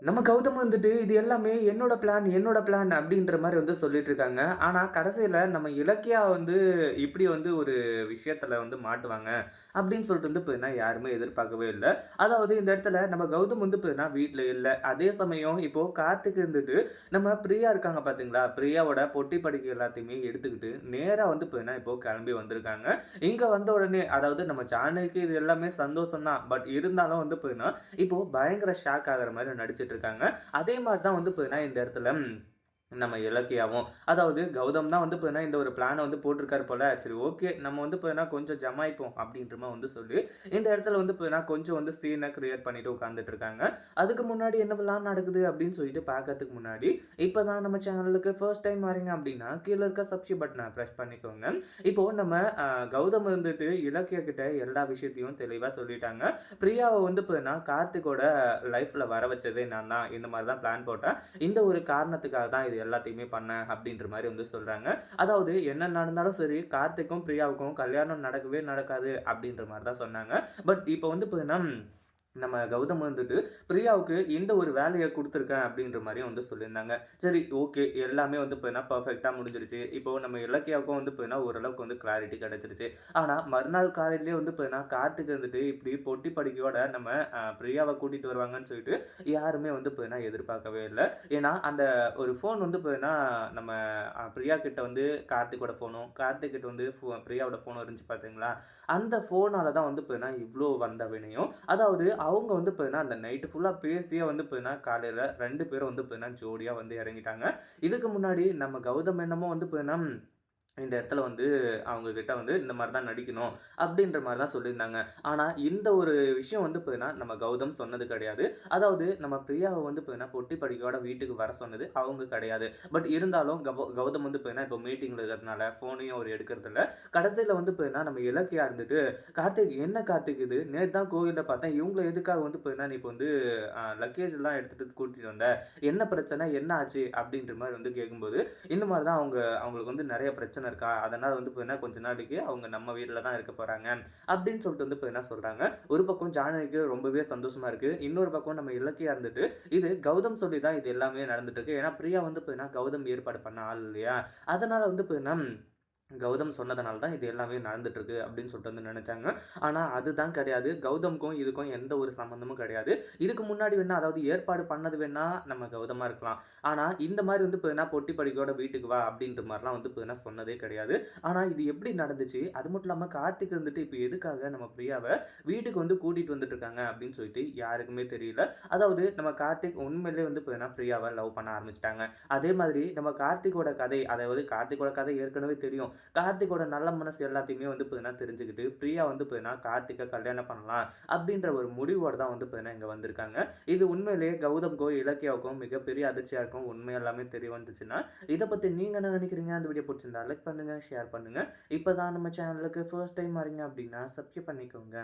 நம்ம கௌதம் வந்துட்டு, இது எல்லாமே என்னோட பிளான் அப்படின்ற மாரி வந்து சொல்லிட்டு இருக்காங்க. ஆனா, கடைசியில நம்ம இலக்கியா வந்து இப்படி வந்து ஒரு விஷயத்துல வந்து மாட்டுவாங்க, அப்படின்னு சொல்லிட்டு வந்து பார்த்தீங்கன்னா, யாருமே எதிர்பார்க்கவே இல்ல. அதாவது இந்த இடத்துல நம்ம கௌதம் வந்து பார்த்தீங்கன்னா, வீட்ல இல்ல. அதே சமயம் இப்போ கார்த்திக் இருந்துட்டு, நம்ம பிரியா இருக்காங்க பார்த்தீங்களா? பிரியாவோட பொட்டி படிக்க எல்லாத்தையுமே எடுத்துக்கிட்டு, நேரா வந்து பார்த்தீங்கன்னா, இப்போ கிளம்பி வந்திருக்காங்க. இங்க வந்த உடனே அதாவது நம்ம ஜானகிக்கு இது எல்லாமே சந்தோஷம் தான். பட் இருந்தாலும் வந்து பார்த்தீங்கன்னா, இப்போ பயங்கர ஷாக் ஆகுற மாரி நடிச்சிட்டு இருக்காங்க. அதே மாரி தான் வந்து பார்த்தீங்கன்னா, இந்த இடத்துல நம்ம இலக்கியாவும் அதாவது கௌதம் தான் வந்து பார்த்தீங்கன்னா, இந்த ஒரு பிளான வந்து போட்டிருக்காரு போல. சரி ஓகே. நம்ம வந்து பார்த்தீங்கன்னா, கொஞ்சம் ஜமாய்ப்போம் அப்படின்ற மாரி வந்து சொல்லி, இந்த இடத்துல வந்து பார்த்தீங்கன்னா, கொஞ்சம் வந்து சீன கிரியேட் பண்ணிட்டு உட்கார்ந்துட்டு இருக்காங்க. அதுக்கு முன்னாடி என்னவெல்லாம் நடக்குது அப்படின்னு சொல்லிட்டு பார்க்கறதுக்கு முன்னாடி, இப்ப தான் நம்ம சேனலுக்கு ஃபர்ஸ்ட் டைம் வரீங்க அப்படின்னா, கீழ இருக்க சப்ஸ்கிரைப் பட்டன பிரஸ் பண்ணிக்கோங்க. இப்போ நம்ம கௌதம் வந்துட்டு இலக்கியா கிட்ட எல்லா விஷயத்தையும் தெளிவா சொல்லிட்டாங்க. பிரியாவ வந்து பார்த்தீங்கன்னா, கார்த்திக்கோட லைஃப்ல வர வச்சதே நான் தான். இந்த மாரி தான் பிளான் போட்டேன். இந்த ஒரு காரணத்துக்காக தான் இது எல்லாத்தையுமே பண்ணேன் அப்படின்ற மாரி வந்து சொல்றாங்க. அதாவது என்ன நடந்தாலும் சரி, கார்த்திக்கும், பிரியாவுக்கும் கல்யாணம் நடக்கவே நடக்காது அப்படின்ற மாரி தான் சொன்னாங்க. பட் இப்ப வந்து பார்த்தீங்கன்னா நம்ம கௌதம் வந்துட்டு பிரியாவுக்கு இந்த ஒரு வேலைய குடுத்துருக்கேன் அப்படின்ற மாரியும் வந்து சொல்லியிருந்தாங்க. சரி ஓகே. எல்லாமே வந்து பார்த்தீங்கன்னா பெர்ஃபெக்ட்டா முடிஞ்சிருச்சு. இப்போ நம்ம இலக்கியாவுக்கும் வந்து பார்த்தீங்கன்னா ஓரளவுக்கு வந்து கிளாரிட்டி கிடைச்சிருச்சு. ஆனா மறுநாள் காலையிலேயே வந்து பார்த்தீங்கன்னா கார்த்திக் வந்துட்டு இப்படி பொட்டி படுக்கையோட நம்ம பிரியாவ கூட்டிட்டு வருவாங்கன்னு சொல்லிட்டு யாருமே வந்து பார்த்தீங்கன்னா எதிர்பார்க்கவே இல்ல. ஏன்னா அந்த ஒரு ஃபோன் வந்து பார்த்தீங்கன்னா நம்ம பிரியா கிட்ட வந்து கார்த்திக்கோட ஃபோனும், கார்த்திக் கிட்ட வந்து பிரியாவோட ஃபோனும் இருந்துச்சு பார்த்தீங்களா? அந்த ஃபோனால தான் வந்து பார்த்தீங்கன்னா இவ்ளோ வந்த வினையும். அதாவது அவங்க வந்து பார்த்தீங்கன்னா, அந்த நைட்டு ஃபுல்லா பேசியே வந்து பார்த்தீங்கன்னா, காலையில 2 பேரும் வந்து பார்த்தீங்கன்னா, ஜோடியா வந்து இறங்கிட்டாங்க. இதுக்கு முன்னாடி நம்ம கௌதம் என்னமோ வந்து பார்த்தீங்கன்னா இந்த இடத்துல வந்து அவங்க கிட்ட வந்து இந்த மாரி தான் நடிக்கணும். அப்படின்ற மாரி தான் சொல்லியிருந்தாங்க. ஆனா இந்த ஒரு விஷயம் வந்து பார்த்தீங்கன்னா, நம்ம கௌதம் சொன்னது கிடையாது. அதாவது நம்ம பிரியாவ வந்து பார்த்தீங்கன்னா, பொட்டி படுக்கையோட வீட்டுக்கு வர சொன்னது அவங்க கிடையாது. பட் இருந்தாலும் கௌதம் வந்து பார்த்தீங்கன்னா, இப்போ மீட்டிங்ல இருக்கிறதுனால ஃபோனையும் அவரு எடுக்கிறதில்ல. கடைசியில வந்து பார்த்தீங்கன்னா, நம்ம இலக்கியா இருந்துட்டு, "கார்த்திக் என்ன கார்த்திக் இது? நேத்து தான் கோவில்ல பார்த்தேன். இவங்கள எதுக்காக வந்து பார்த்தீங்கன்னா, நீ இப்போ வந்து லக்கேஜ்லாம் எடுத்துட்டு கூட்டிட்டு வந்த? என்ன பிரச்சனை? என்ன ஆச்சு?" அப்படின்ற மாரி வந்து கேட்கும்போது, இந்த மாரி தான் அவங்களுக்கு வந்து நெறைய பிரச்சனை இருக்கா. அதனால வந்து பார்த்தீங்கன்னா, கொஞ்ச நாளைக்கு அவங்க நம்ம வீட்ல தான் இருக்க போறாங்க. அப்படின்னு சொல்லிட்டு வந்து பார்த்தீங்கன்னா சொல்றாங்க. ஒரு பக்கம் ஜானகிக்கு ரொம்பவே சந்தோஷமா இருக்கு. இன்னொரு பக்கம் நம்ம இலக்கியா இருந்துட்டு, இது கௌதம் சொல்லி தான் இது எல்லாமே நடந்துட்டு இருக்கு. ஏன்னா பிரியா வந்து பார்த்தீங்கன்னா, கௌதம் ஏற்பாடு பண்ண ஆள் இல்லையா? அதனால வந்து பார்த்தீங்கன்னா கௌதம் சொன்னதுனால தான் இது எல்லாமே நடந்துட்டு இருக்கு அப்படின்னு சொல்லிட்டு வந்து நினைச்சாங்க. ஆனா அதுதான் கிடையாது. கௌதம்க்கும் இதுக்கும் எந்த ஒரு சம்மந்தமும் கிடையாது. இதுக்கு முன்னாடி வேணா அதாவது ஏற்பாடு பண்ணது வேணா நம்ம கௌதமா இருக்கலாம். ஆனா இந்த மாரி வந்து பார்த்தீங்கன்னா, பொட்டி படுக்கையோட வீட்டுக்கு வா அப்படின்ற மாரிலாம் வந்து பார்த்தீங்கன்னா சொன்னதே கிடையாது. ஆனா இது எப்படி நடந்துச்சு? அது மட்டும் இல்லாம கார்த்திக் வந்துட்டு இப்ப எதுக்காக நம்ம பிரியாவ வீட்டுக்கு வந்து கூட்டிட்டு வந்துட்டு இருக்காங்க அப்படின்னு சொல்லிட்டு யாருக்குமே தெரியல. அதாவது நம்ம கார்த்திக் உண்மையிலேயே வந்து பார்த்தீங்கன்னா, பிரியாவ லவ் பண்ண ஆரம்பிச்சுட்டாங்க. அதே மாதிரி நம்ம கார்த்திக்கோட கதை அதாவது கார்த்திக்கோட கதை ஏற்கனவே தெரியும். கார்த்திக்கோட நல்ல மனசு எல்லாத்தையுமே வந்து பார்த்தீங்கன்னா தெரிஞ்சுக்கிட்டு, பிரியா வந்து பார்த்தீங்கன்னா கார்த்திக்க கல்யாணம் பண்ணலாம் அப்படின்ற ஒரு முடிவோட தான் வந்து பார்த்தீங்கன்னா இங்க வந்திருக்காங்க. இது உண்மையிலேயே கௌதம்க்கோ, இலக்கியாவுக்கும் மிகப்பெரிய அதிர்ச்சியா இருக்கும். உண்மை எல்லாமே தெரிய வந்துச்சுன்னா, இத பத்தி நீங்க என்ன நினைக்கிறீங்க? அந்த வீடியோ புடிச்சிருந்தா லைக் பண்ணுங்க, ஷேர் பண்ணுங்க. இப்ப தான் நம்ம சேனலுக்கு ஃபர்ஸ்ட் டைம் வரீங்க அப்படின்னா சப்ஸ்கிரைப் பண்ணிக்கோங்க.